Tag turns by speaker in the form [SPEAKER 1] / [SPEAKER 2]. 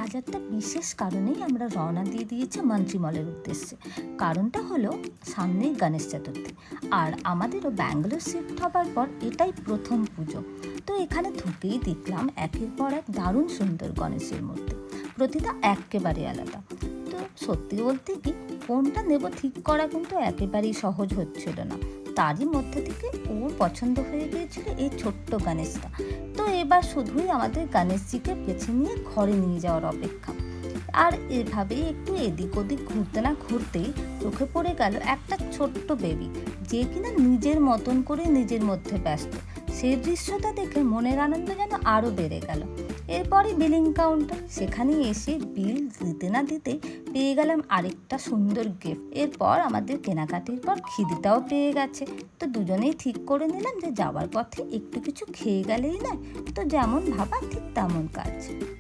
[SPEAKER 1] আজ একটা বিশেষ কারণেই আমরা রওনা দিয়ে দিয়েছি মন্ত্রী মলের উদ্দেশ্যে। কারণটা হলো সামনেই গণেশ চতুর্থী, আর আমাদেরও ব্যাঙ্গালোর শিফট হবার পর এটাই প্রথম পুজো। তো এখানে ঢুকেই দেখলাম একের পর এক দারুণ সুন্দর গণেশের মূর্তি, প্রতিটা একেবারে আলাদা। তো সত্যি বলতে কি, কোনটা নেব ঠিক করা কিন্তু একেবারেই সহজ হচ্ছিল না। তারই মধ্যে থেকে ওর পছন্দ হয়ে গিয়েছিল এই ছোট্ট গণেশটা। তো এবার শুধুই আমাদের গণেশজিকে বেছে নিয়ে ঘরে নিয়ে যাওয়ার অপেক্ষা। আর এভাবেই একটু এদিক ওদিক ঘুরতে না ঘুরতেই চোখে পড়ে গেল একটা ছোট্ট বেবি, যে কিনা নিজের মতন করে নিজের মধ্যে ব্যস্ত। সেই দৃশ্যটা দেখে মনের আনন্দ যেন আরও বেড়ে গেল। এরপরই বিলিং কাউন্টার, সেখানে এসে বিল দিতে না দিতেই পেয়ে গেলাম আরেকটা সুন্দর গিফট। এরপর আমাদের কেনাকাটির পর খিদেটাও পেয়ে গেছে। তো দুজনেই ঠিক করে নিলাম যে যাওয়ার পথে একটু কিছু খেয়ে গেলেই নয়, তো যেমন ভাবা ঠিক তেমন কাজ।